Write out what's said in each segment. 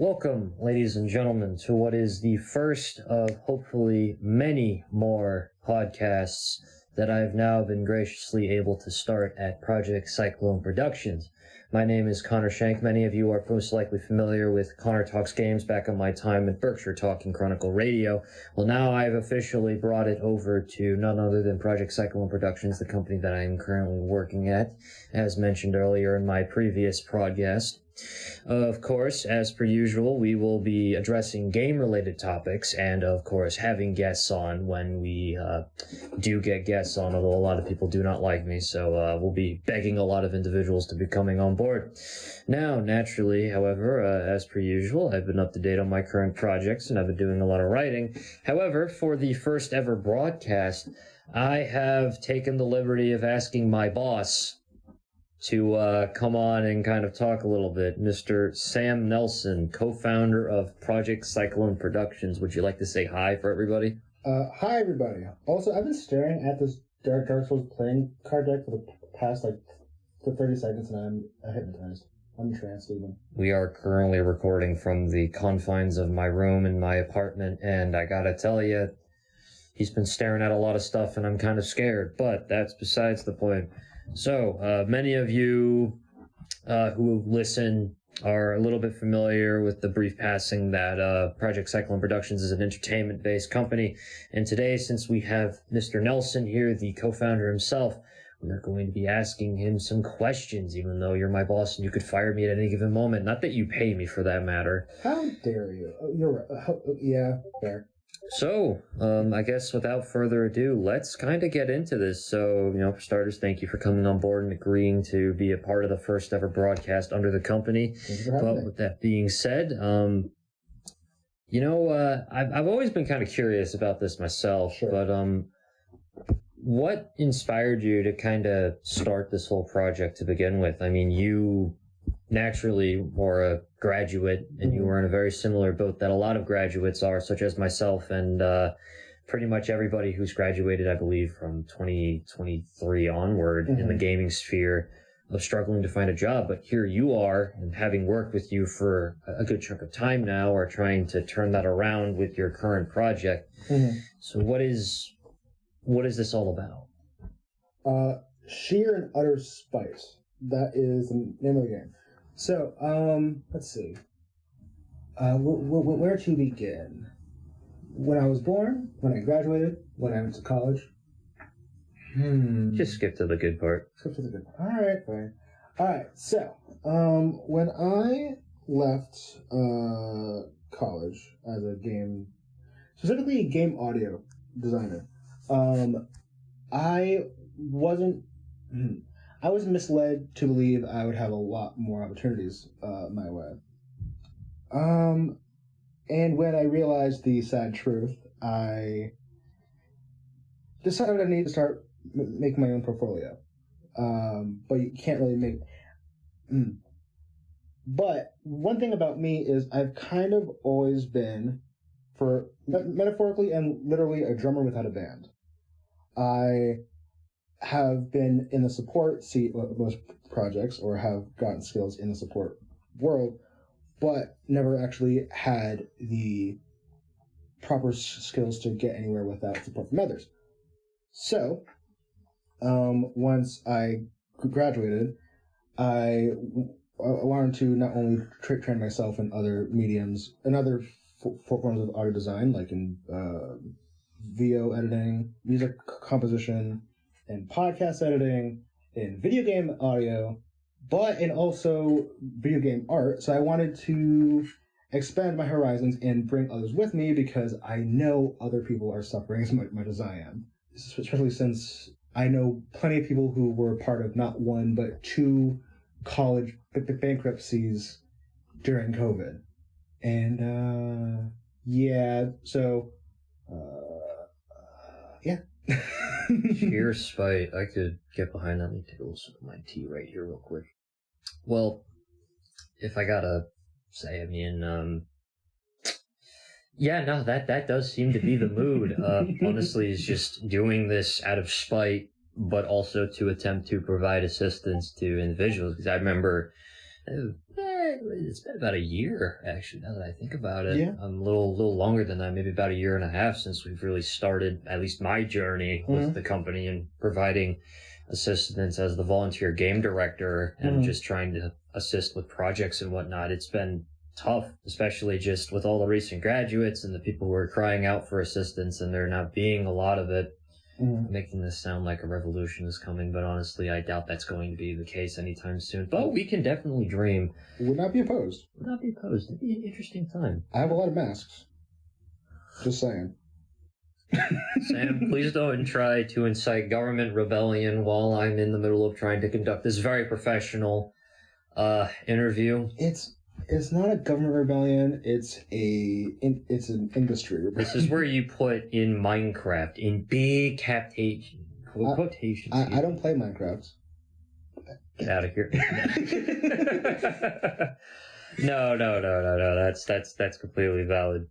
Welcome, ladies and gentlemen, to what is the first of hopefully many more podcasts that I've now been graciously able to start at Project Psyclone Productions. My name is Connor Shank. Many of you are most likely familiar with Connor Talks Games back on my time at Berkshire Talking Chronicle Radio. Well, now I've officially brought it over to none other than Project Psyclone Productions, the company that I am currently working at, as mentioned earlier in my previous podcast. Of course, as per usual, we will be addressing game-related topics and, of course, having guests on when we do get guests on, although a lot of people do not like me, so we'll be begging a lot of individuals to be coming on board. Now, naturally, however, as per usual, I've been up to date on my current projects and I've been doing a lot of writing. However, for the first ever broadcast, I have taken the liberty of asking my boss to come on and kind of talk a little bit. Mr. Sam Nelson, co-founder of Project Psyclone Productions. Would you like to say hi for everybody? Hi, everybody. Also, I've been staring at this Dark Souls playing card deck for the past, 30 seconds, and I'm hypnotized. I'm entranced even. We are currently recording from the confines of my room in my apartment, and I gotta tell you, he's been staring at a lot of stuff, and I'm kind of scared, but that's besides the point. So, many of you who listen are a little bit familiar with the brief passing that Project Psyclone Productions is an entertainment-based company. And today, since we have Mr. Nelson here, the co-founder himself, we're going to be asking him some questions, even though you're my boss and you could fire me at any given moment. Not that you pay me for that matter. How dare you? Oh, you're right. Yeah, fair. So, I guess without further ado, let's kind of get into this. So, for starters, thank you for coming on board and agreeing to be a part of the first ever broadcast under the company. But with that being said, I've always been kind of curious about this myself, sure. But, what inspired you to kind of start this whole project to begin with? I mean, you naturally were a graduate and you were in a very similar boat that a lot of graduates are, such as myself and pretty much everybody who's graduated, I believe, from 2023 onward in the gaming sphere of struggling to find a job. But here you are, and having worked with you for a good chunk of time now, are trying to turn that around with your current project. So what is this all about? Sheer and utter spite. That is the name of the game. So, let's see. Where to begin? When I was born, when I graduated, when I went to college. Just skip to the good part. Skip to the good part. Alright, fine. Alright, so, when I left, college as specifically a game audio designer, I was misled to believe I would have a lot more opportunities my way. And when I realized the sad truth, I decided I need to start making my own portfolio. But you can't really make... But one thing about me is I've kind of always been, for metaphorically and literally, a drummer without a band. I have been in the support seat of most projects, or have gotten skills in the support world, but never actually had the proper skills to get anywhere without support from others. So, once I graduated, I wanted to not only train myself in other mediums, in other forms of audio design, like in VO editing, music composition, in podcast editing, in video game audio, but in also video game art. So I wanted to expand my horizons and bring others with me, because I know other people are suffering as much as I am. Especially since I know plenty of people who were part of not one, but two college bankruptcies during COVID. And, yeah. Sheer spite. I could get behind that. Let me take a little sip of my tea right here real quick. Well, if I gotta say, that does seem to be the mood. Honestly, is just doing this out of spite, but also to attempt to provide assistance to individuals. Because I remember It's been about a year, actually, now that I think about it. Yeah. A little longer than that, maybe about a year and a half since we've really started, at least my journey with the company and providing assistance as the volunteer game director and just trying to assist with projects and whatnot. It's been tough, especially just with all the recent graduates and the people who are crying out for assistance and there not being a lot of it. Making this sound like a revolution is coming, but honestly, I doubt that's going to be the case anytime soon. But we can definitely dream. Would not be opposed. Would not be opposed. It'd be an interesting time. I have a lot of masks. Just saying. Sam, please don't try to incite government rebellion while I'm in the middle of trying to conduct this very professional interview. It's not a government rebellion. It's an industry rebellion. This is where you put in Minecraft in big quotations. I don't play Minecraft. Get out of here. No. That's completely valid.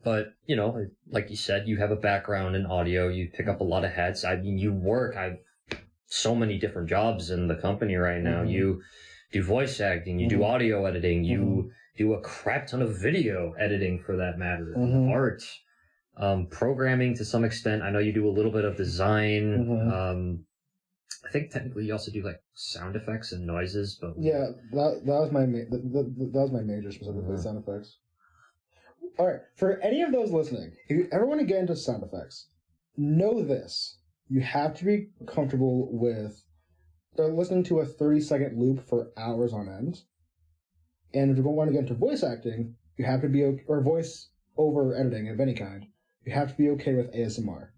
But, you know, like you said, you have a background in audio. You pick up a lot of hats. I mean, you work. I've so many different jobs in the company right now. You do voice acting, you do audio editing, you do a crap ton of video editing for that matter, art, programming to some extent. I know you do a little bit of design. I think technically you also do like sound effects and noises, but yeah, that was my that was my major, specifically sound effects. All right, for any of those listening, if you ever want to get into sound effects, know this: you have to be comfortable with listening to a 30-second loop for hours on end. And if you want to get into voice acting, you have to be or voice over editing of any kind. You have to be okay with ASMR.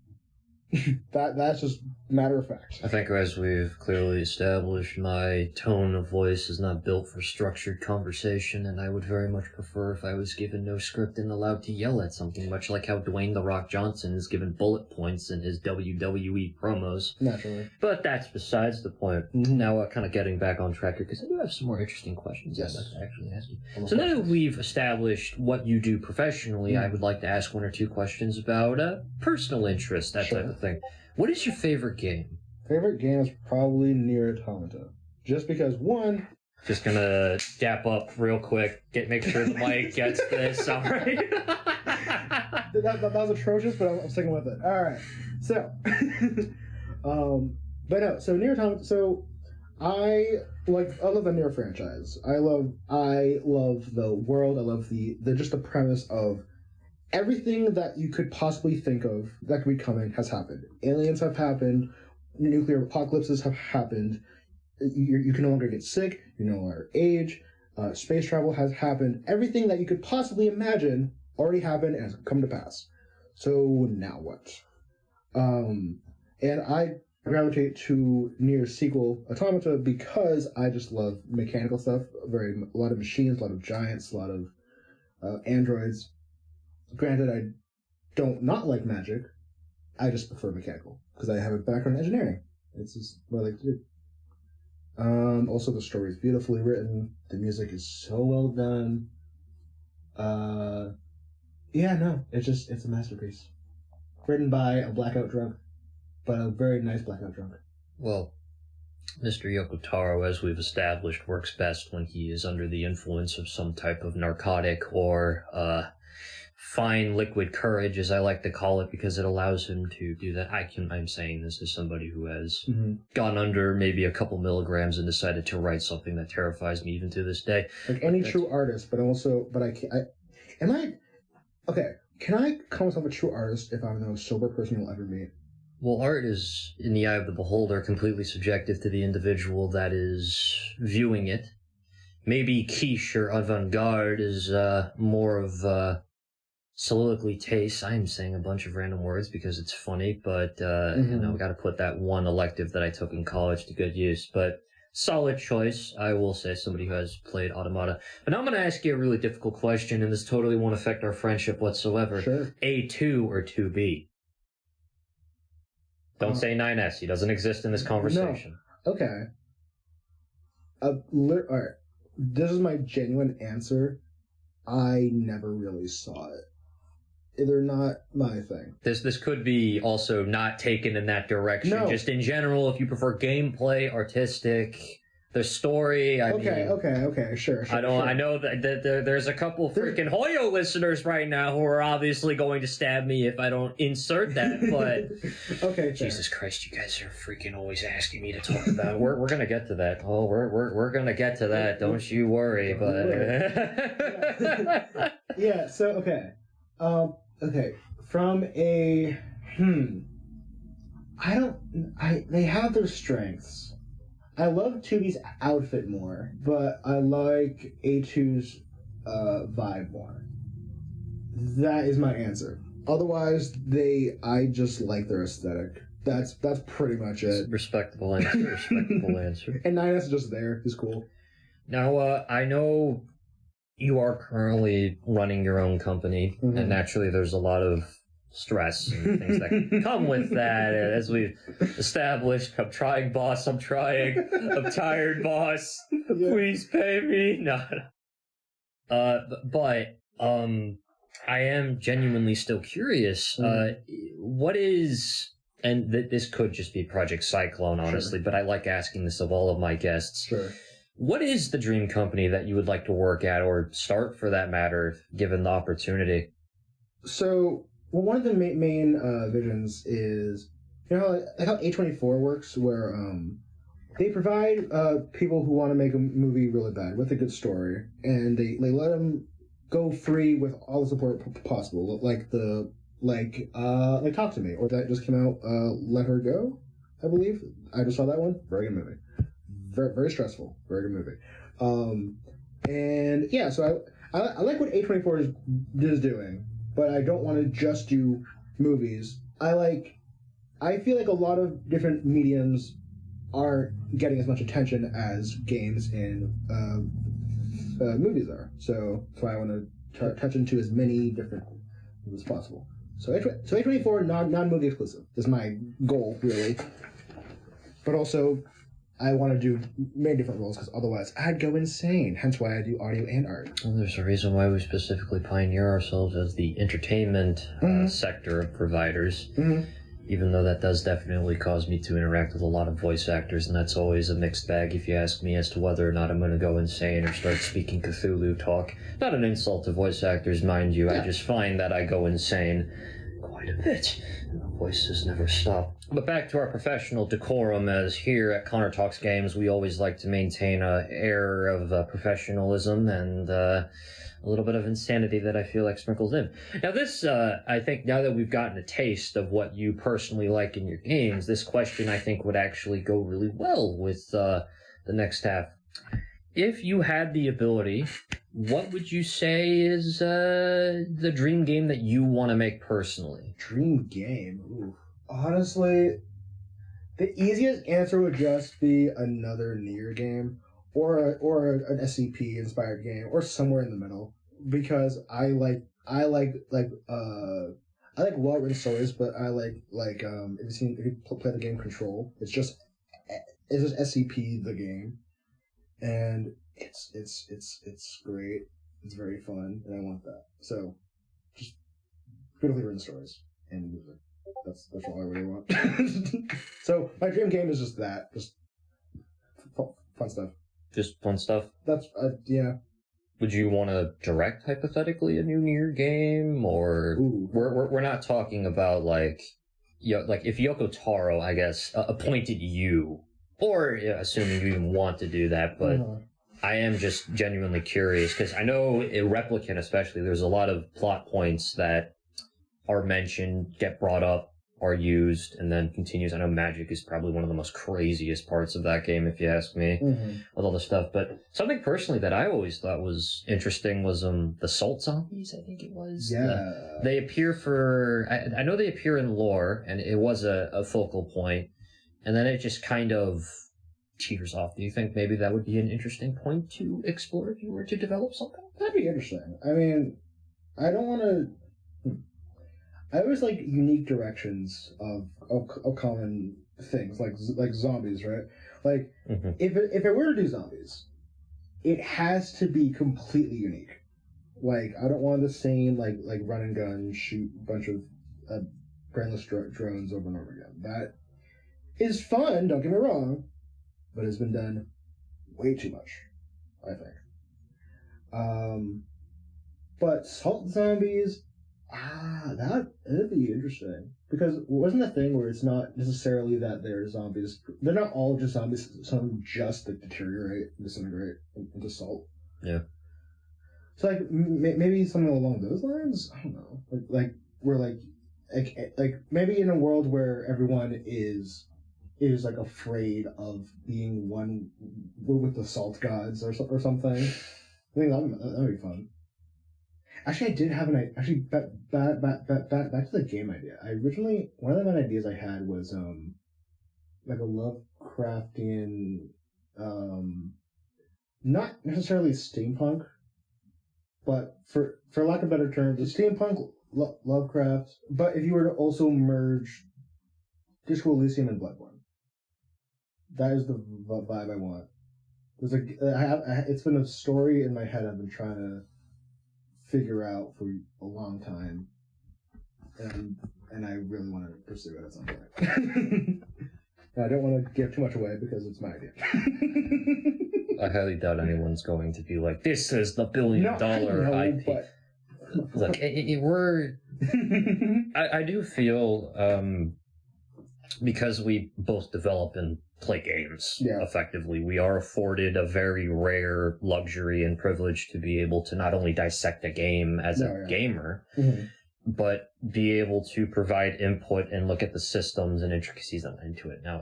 That's just matter of fact. I think as we've clearly established, my tone of voice is not built for structured conversation, and I would very much prefer if I was given no script and allowed to yell at something, much like how Dwayne "The Rock" Johnson is given bullet points in his WWE promos. Naturally. But that's besides the point. Now, kind of getting back on track here, because I do have some more interesting questions I'd like to actually ask you. So now that we've established what you do professionally, I would like to ask one or two questions about personal interest, that type of thing. What is your favorite game? Favorite game is probably Nier Automata. Just because, one... Just gonna dap up real quick, make sure the mic gets this, alright? that was atrocious, but I'm sticking with it. Alright, so... but no, so Nier Automata... So, I love the Nier franchise. I love the world, I love the just the premise of everything that you could possibly think of that could be coming has happened. Aliens have happened. Nuclear apocalypses have happened. You can no longer get sick. You no longer age. Space travel has happened. Everything that you could possibly imagine already happened and has come to pass. So now what? And I gravitate to Nier's sequel, Automata, because I just love mechanical stuff. A lot of machines, a lot of giants, a lot of androids. Granted, I don't not like magic. I just prefer mechanical because I have a background in engineering. It's just what I like to do. Also, the story is beautifully written. The music is so well done. It's a masterpiece. Written by a blackout drunk, but a very nice blackout drunk. Well, Mr. Yoko Taro, as we've established, works best when he is under the influence of some type of narcotic or fine liquid courage, as I like to call it, because it allows him to do that. I'm saying this as somebody who has gone under maybe a couple milligrams and decided to write something that terrifies me even to this day. Like any true artist, can I call myself a true artist if I'm the most sober person you'll ever meet? Well, art is, in the eye of the beholder, completely subjective to the individual that is viewing it. Maybe quiche or avant-garde is more of soliloquy taste. I am saying a bunch of random words because it's funny, but we got to put that one elective that I took in college to good use. But solid choice, I will say, somebody who has played Automata. But now I'm going to ask you a really difficult question, and this totally won't affect our friendship whatsoever. Sure. A2 or 2B? Don't say 9S. He doesn't exist in this conversation. No. Okay. All right. This is my genuine answer. I never really saw it. They're not my thing. This could be also not taken in that direction. No. Just in general, if you prefer gameplay, artistic, the story. I mean, Okay. Sure. I know that there's a couple freaking Hoyo listeners right now who are obviously going to stab me if I don't insert that. But okay. Jesus Christ, you guys are freaking always asking me to talk about it. We're gonna get to that. Oh, we're gonna get to that. Don't you worry. Yeah. So okay. From a they have their strengths. I love 2B's outfit more, but I like A2's vibe more. That is my answer. Otherwise, I just like their aesthetic. That's pretty much it. Respectable answer. And 9S is just there. He's cool. Now, I know you are currently running your own company, and naturally there's a lot of stress and things that come with that. As we've established, I'm trying, boss. I'm tired, boss. Yeah. Please pay me. No. But I am genuinely still curious. What is, and this could just be Project Psyclone, honestly, but I like asking this of all of my guests. Sure. What is the dream company that you would like to work at, or start for that matter, given the opportunity? So, well, one of the main visions is, you know how A24 works, where they provide people who want to make a movie really bad with a good story, and they let them go free with all the support possible, like Talk to Me, or that just came out, Let Her Go, I believe. I just saw that one. Very good movie. Very, very stressful. Very good movie. And yeah, so I like what A24 is doing, but I don't want to just do movies. I feel like a lot of different mediums aren't getting as much attention as games and movies are. So that's why I want to touch into as many different as possible. So A24 non-movie exclusive is my goal, really. But also, I want to do many different roles, because otherwise I'd go insane. Hence why I do audio and art. Well, there's a reason why we specifically pioneer ourselves as the entertainment sector of providers, even though that does definitely cause me to interact with a lot of voice actors, and that's always a mixed bag if you ask me as to whether or not I'm going to go insane or start speaking Cthulhu talk. Not an insult to voice actors, mind you. Yeah. I just find that I go insane quite a bit. And the voices never stop. But back to our professional decorum, as here at Connor Talks Games, we always like to maintain an air of professionalism and a little bit of insanity that I feel like sprinkles in. Now this, I think now that we've gotten a taste of what you personally like in your games, this question I think would actually go really well with the next half. If you had the ability, what would you say is the dream game that you want to make personally? Dream game? Ooh. Honestly, the easiest answer would just be another Nier game, or an SCP inspired game, or somewhere in the middle. Because I like well written stories, but I like if you play the game Control, it's just SCP the game, and it's great. It's very fun, and I want that. So, just beautifully written stories and music. That's all I really want. So my dream game is just that, just fun stuff. Just fun stuff. That's yeah. Would you want to direct hypothetically a new Nier game, or we're not talking about like if Yoko Taro, I guess, appointed you, or assuming you even want to do that, but. I am just genuinely curious, because I know in Replicant especially, there's a lot of plot points that are mentioned, get brought up, are used, and then continues. I know magic is probably one of the most craziest parts of that game, if you ask me, with all the stuff. But something personally that I always thought was interesting was the Salt Zombies, I think it was. Yeah. They appear I know they appear in lore, and it was a focal point, and then it just kind of teeters off. Do you think maybe that would be an interesting point to explore if you were to develop something? That'd be interesting. I mean, I don't want to... I always like unique directions of common things, like zombies, right? Like, if it were to do zombies, it has to be completely unique. Like, I don't want the same, like run and gun, shoot a bunch of brainless drones over and over again. That is fun, don't get me wrong, but it's been done way too much, I think. But salt zombies, that'd be interesting. Because wasn't the thing where it's not necessarily that they're zombies, they're not all just zombies, some just like deteriorate and disintegrate into salt. Yeah. So like maybe something along those lines. I don't know. Like we're like maybe in a world where everyone is like afraid of being one with the salt gods or something. I think that'd be fun. Actually, I did have back to the game idea. One of the main ideas I had was like a Lovecraftian, not necessarily steampunk, but for lack of better terms, a steampunk Lovecraft. But if you were to also merge Disco Elysium and Bloodborne, that is the vibe I want. There's it's been a story in my head I've been trying to figure out for a long time, and I really want to pursue it at some point. I don't want to give too much away because it's my idea. I highly doubt anyone's going to be like, this is the $1 billion IP. But... Look, I do feel, because we both develop and play games effectively, we are afforded a very rare luxury and privilege to be able to not only dissect a game as a gamer, but be able to provide input and look at the systems and intricacies that went into it. Now,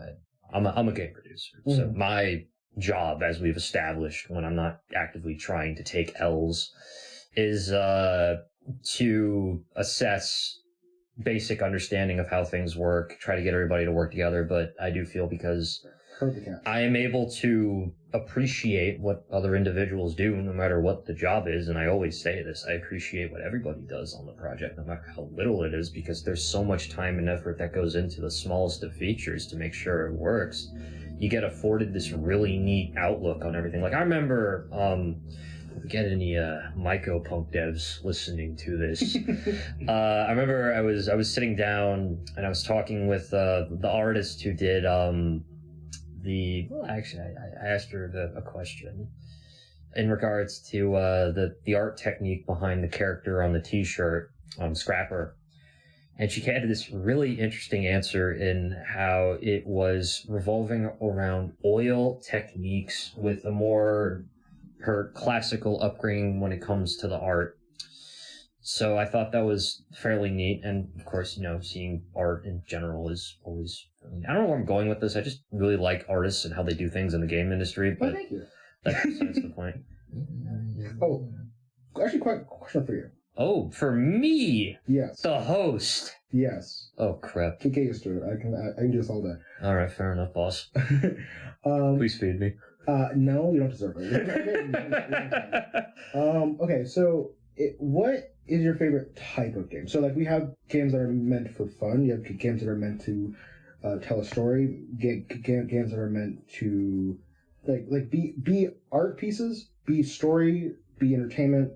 I'm a game producer, so my job, as we've established when I'm not actively trying to take L's, is to assess basic understanding of how things work, try to get everybody to work together. But I do feel because I am able to appreciate what other individuals do, no matter what the job is, and I always say this, I appreciate what everybody does on the project, no matter how little it is, because there's so much time and effort that goes into the smallest of features to make sure it works. You get afforded this really neat outlook on everything. Like, I remember, get any mycopunk devs listening to this. I remember I was sitting down and I was talking with the artist who did I asked her a question in regards to the art technique behind the character on the t-shirt, Scrapper. And she had this really interesting answer in how it was revolving around oil techniques with a more her classical upbringing when it comes to the art. So I thought that was fairly neat. And of course, seeing art in general is always, I don't know where I'm going with this. I just really like artists and how they do things in the game industry. But thank you. That's the point. Oh, actually, quite a question for you. Oh, for me? Yes. The host? Yes. Oh, crap. Get used to it. I can do this all day. All right, fair enough, boss. Please feed me. No, you don't deserve it. Okay, so what is your favorite type of game? So, like, we have games that are meant for fun. You have games that are meant to tell a story. Games that are meant to like be art pieces, be story, be entertainment.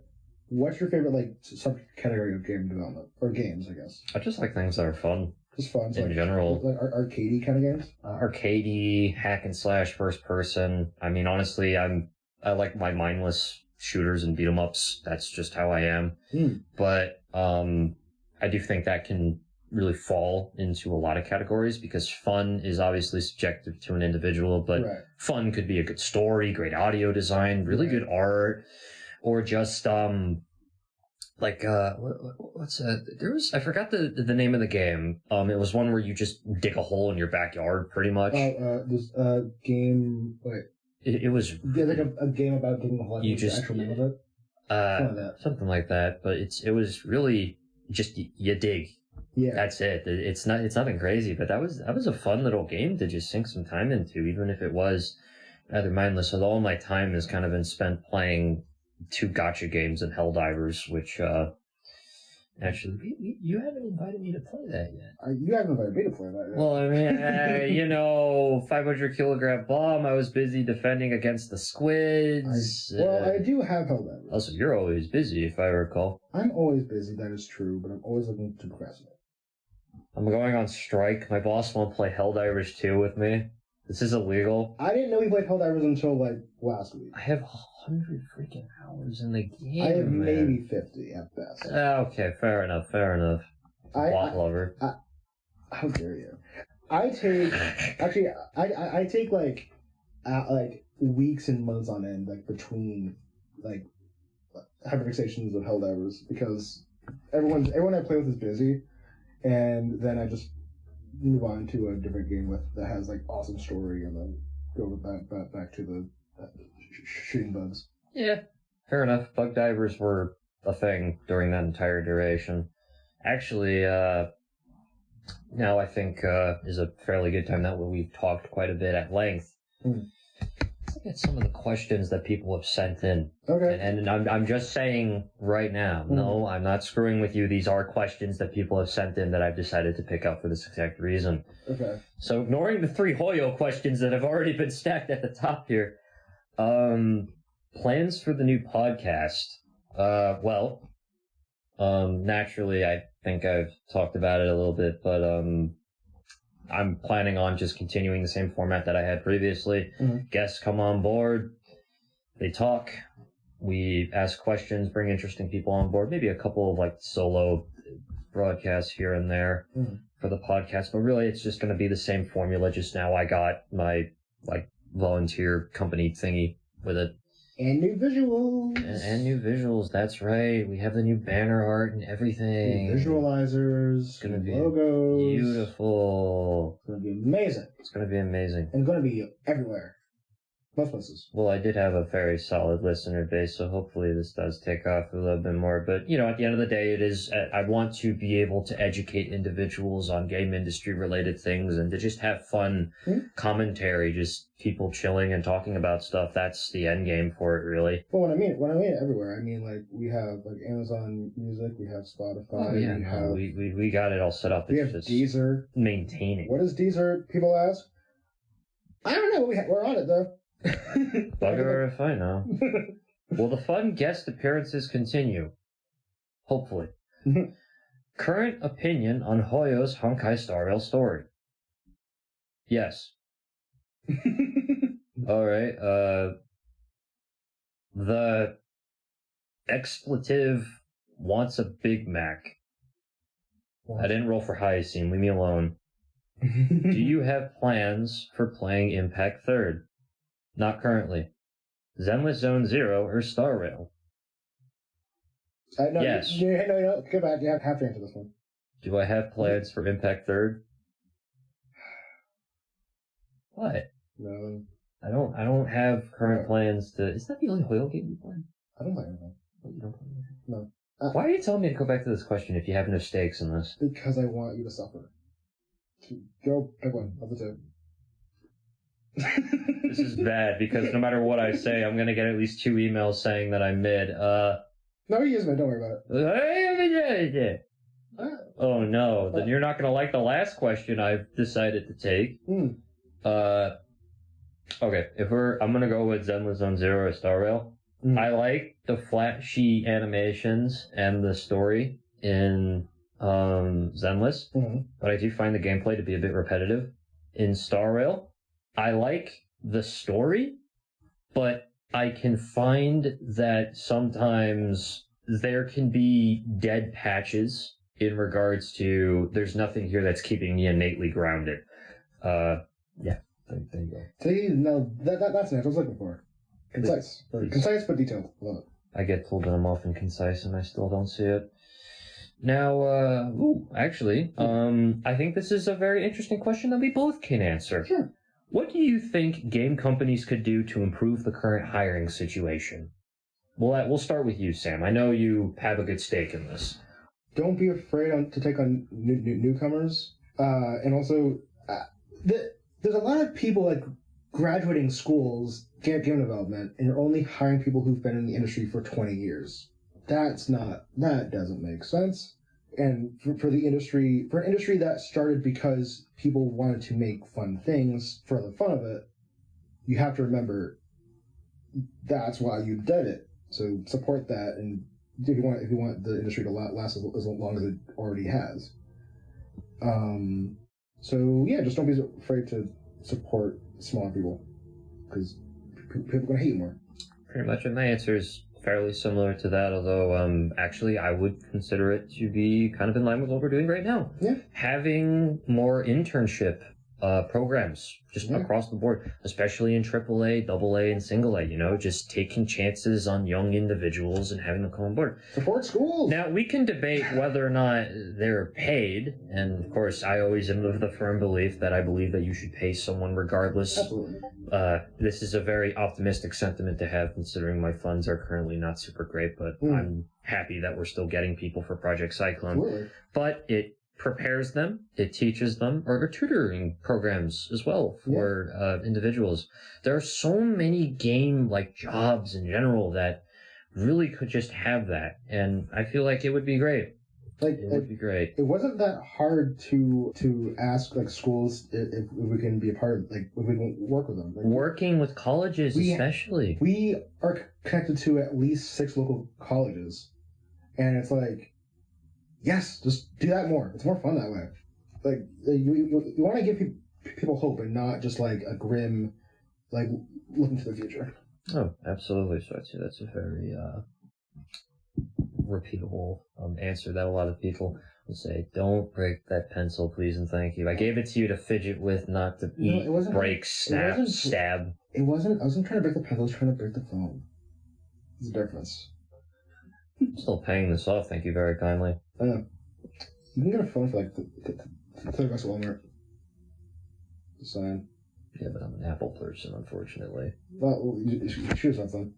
What's your favorite subcategory of game development or games? I guess I just like things that are fun. Just fun in general, like arcadey kind of games. Arcadey, hack and slash, first person. I mean, honestly, I like my mindless shooters and beat 'em ups. That's just how I am. But I do think that can really fall into a lot of categories because fun is obviously subjective to an individual. But fun could be a good story, great audio design, really good art, or just what's that? I forgot the name of the game. It was one where you just dig a hole in your backyard, pretty much. This game. Wait. It was like a game about digging a hole. You just actual name of it. Something like that. But it was really just you dig. Yeah. That's it. It's nothing crazy. But that was a fun little game to just sink some time into, even if it was rather mindless. So all my time has kind of been spent playing 2 gacha games and Helldivers, which actually you haven't invited me to play that yet. You haven't invited me to play that yet. Well, I mean, 500 kilogram bomb. I was busy defending against the squids. I do have Helldivers. Also, you're always busy, if I recall. I'm always busy. That is true, but I'm always looking to procrastinate. I'm going on strike. My boss won't play Helldivers 2 with me. This is illegal. I didn't know we played Helldivers until like last week. I have 100 freaking hours in the game. I have man. maybe 50 at best. Okay, fair enough. Bot lover. How dare you? I take like weeks and months on end, like between like hyperfixations of Helldivers, because everyone I play with is busy, and then I just move on to a different game that has like awesome story, and then go back to the shooting bugs. Yeah, fair enough. Bug divers were a thing during that entire duration. Actually, now I think is a fairly good time. That way we've talked quite a bit at length. Let's look at some of the questions that people have sent in. Okay. And I'm just saying right now, no, I'm not screwing with you. These are questions that people have sent in that I've decided to pick up for this exact reason. Okay. So ignoring the 3 Hoyo questions that have already been stacked at the top here, plans for the new podcast. Naturally, I think I've talked about it a little bit, but I'm planning on just continuing the same format that I had previously. Guests come on board, they talk, we ask questions, bring interesting people on board, maybe a couple of like solo broadcasts here and there for the podcast, but really it's just going to be the same formula. Just now I got my like volunteer company thingy with it. And new visuals. And new visuals, that's right. We have the new banner art and everything. New visualizers. It's going to be logos. Beautiful. It's going to be amazing. It's going to be amazing. And it's going to be everywhere. Most places. Well, I did have a very solid listener base, so hopefully this does take off a little bit more. But, you know, at the end of the day, it is, I want to be able to educate individuals on game industry related things and to just have fun commentary, just people chilling and talking about stuff. That's the end game for it, really. Well, when I mean everywhere, I mean like we have like Amazon Music, we have Spotify, we got it all set up. We have Deezer. Maintaining. What is Deezer? People ask. I don't know. We're on it though. Bugger if I know. Will the fun guest appearances continue? Hopefully. Current opinion on Hoyo's Honkai Star Rail story? Yes. Alright, the expletive wants a Big Mac. I didn't roll for Hyacine, leave me alone. Do you have plans for playing Impact 3rd? Not currently. Zenless Zone Zero or Star Rail? No, yes. No, go back. You have to answer this one. Do I have plans for Impact 3rd? What? No. I don't have current plans to... Is that the only Hoyle game you play? I don't play anything. You don't play anything? No. Why are you telling me to go back to this question if you have no stakes in this? Because I want you to suffer. Go pick one of the two. This is bad because no matter what I say, I'm gonna get at least 2 emails saying that I'm mid. No, he is mid. Don't worry about it. Oh no, then you're not gonna like the last question I've decided to take. Okay, I'm gonna go with Zenless Zone Zero or Star Rail. I like the flat sheet animations and the story in Zenless, but I do find the gameplay to be a bit repetitive. In Star Rail, I like the story, but I can find that sometimes there can be dead patches in regards to there's nothing here that's keeping me innately grounded. Yeah, there you go. See, no, that's what I was looking for. Concise. Concise but detailed. Love it. I get told that I'm often concise and I still don't see it. Now, actually, I think this is a very interesting question that we both can answer. Sure. What do you think game companies could do to improve the current hiring situation? We'll start with you, Sam. I know you have a good stake in this. Don't be afraid to take on newcomers. And also, there's a lot of people like graduating schools, game development, and you're only hiring people who've been in the industry for 20 years. That doesn't make sense. And for an industry that started because people wanted to make fun things for the fun of it, you have to remember that's why you did it. So support that, and if you want the industry to last as long as it already has. So yeah, just don't be afraid to support smaller people because people are gonna hate you more. Pretty much, and my answer is fairly similar to that, although actually I would consider it to be kind of in line with what we're doing right now. Yeah. Having more internship programs just across the board, especially in AAA, AA, and single A, just taking chances on young individuals and having them come on board. Support schools! Now, we can debate whether or not they're paid, and of course, I always am of the firm belief that I believe that you should pay someone regardless. Absolutely. This is a very optimistic sentiment to have, considering my funds are currently not super great, but I'm happy that we're still getting people for Project Psyclone. Absolutely. But it prepares them, it teaches them, or tutoring programs as well for individuals. There are so many game-like jobs in general that really could just have that, and I feel like it would be great. It would be great. It wasn't that hard to ask schools if we can be a part of, if we can work with them. Working with colleges, especially. We are connected to at least 6 local colleges, and it's yes, just do that more. It's more fun that way. You want to give people hope and not just a grim, looking to the future. Oh, absolutely. So I'd say that's a very repeatable answer that a lot of people would say. Don't break that pencil, please and thank you. I gave it to you to fidget with, not to eat, break, snap, stab. I wasn't trying to break the pencil. I was trying to break the phone. There's a difference. I'm still paying this off, thank you very kindly. I know. You can get a phone for $30 at Walmart. Just saying. Yeah, but I'm an Apple person, unfortunately. Well, you should choose something.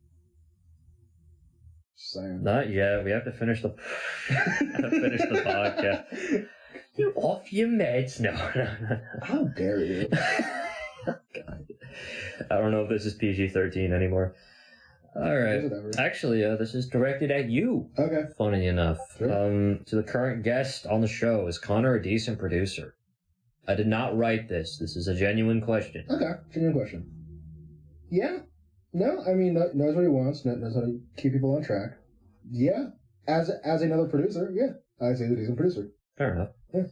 Just saying. Not yet. We have to finish the podcast. You off your meds? No. How dare you? God. I don't know if this is PG-13 anymore. All right. Actually, this is directed at you. Okay. Funny enough. Sure. To the current guest on the show, is Connor a decent producer? I did not write this. This is a genuine question. Okay. Genuine question. Yeah. No, I mean, knows what he wants, knows how to keep people on track. Yeah. As another producer, yeah. I say that he's a producer. Fair enough. Yeah.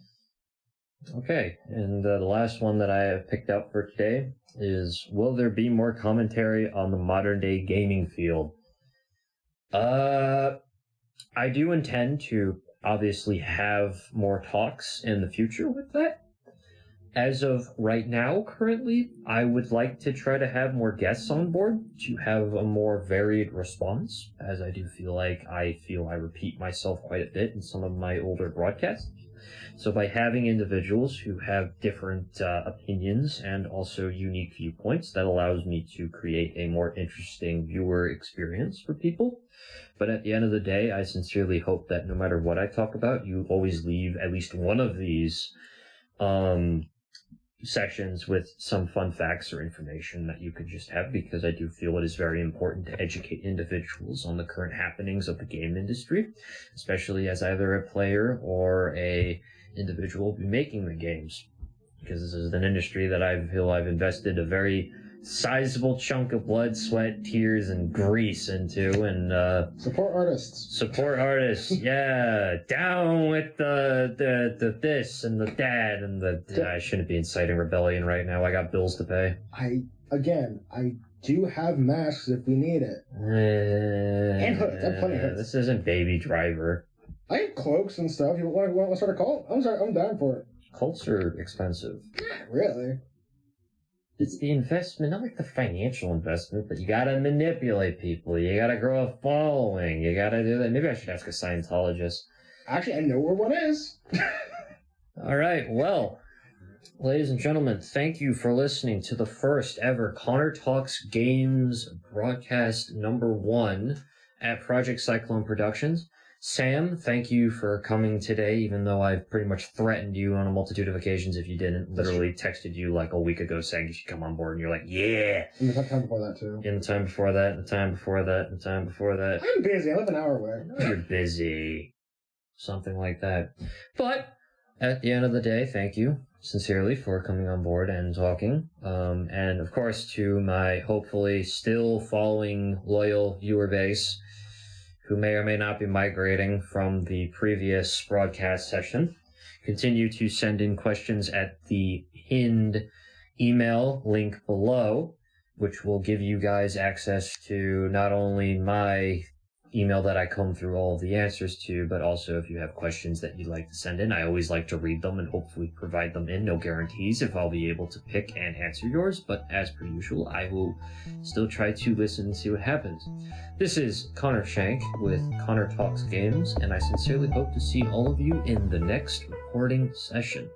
Okay, and the last one that I have picked out for today is, will there be more commentary on the modern-day gaming field? I do intend to obviously have more talks in the future with that. As of right now, currently, I would like to try to have more guests on board to have a more varied response, as I do feel like I repeat myself quite a bit in some of my older broadcasts. So by having individuals who have different opinions and also unique viewpoints, that allows me to create a more interesting viewer experience for people. But at the end of the day, I sincerely hope that no matter what I talk about, you always leave at least one of these sessions with some fun facts or information that you could just have, because I do feel it is very important to educate individuals on the current happenings of the game industry, especially as either a player or a individual making the games, because this is an industry that I feel I've invested a very sizable chunk of blood, sweat, tears, and grease into, and support artists. Support artists, yeah. Down with the this and the that and the. I shouldn't be inciting rebellion right now. I got bills to pay. I do have masks if we need it. And hoods. I have plenty of hoods. This isn't Baby Driver. I have cloaks and stuff. You want to start a cult? I'm down for it. Cults are expensive. Really? It's the investment, not like the financial investment, but you gotta manipulate people. You gotta grow a following. You gotta do that. Maybe I should ask a Scientologist. Actually, I know where one is. All right. Well, ladies and gentlemen, thank you for listening to the first ever Connor Talks Games broadcast number 1 at Project Psyclone Productions. Sam, thank you for coming today, even though I've pretty much threatened you on a multitude of occasions if you didn't. Literally texted you like a week ago saying you should come on board, and you're like, yeah. And the time before that, too. In the time before that, and the time before that, and the time before that. I'm busy. I live an hour away. I know you're busy. Something like that. But at the end of the day, thank you sincerely for coming on board and talking. And of course, to my hopefully still following loyal viewer base, who may or may not be migrating from the previous broadcast session, continue to send in questions at the pinned email link below, which will give you guys access to not only my email that I comb through all of the answers to, but also if you have questions that you'd like to send in. I always like to read them and hopefully provide them in. No guarantees if I'll be able to pick and answer yours, but as per usual, I will still try to listen and see what happens. This is Connor Shank with Connor Talks Games, and I sincerely hope to see all of you in the next recording session.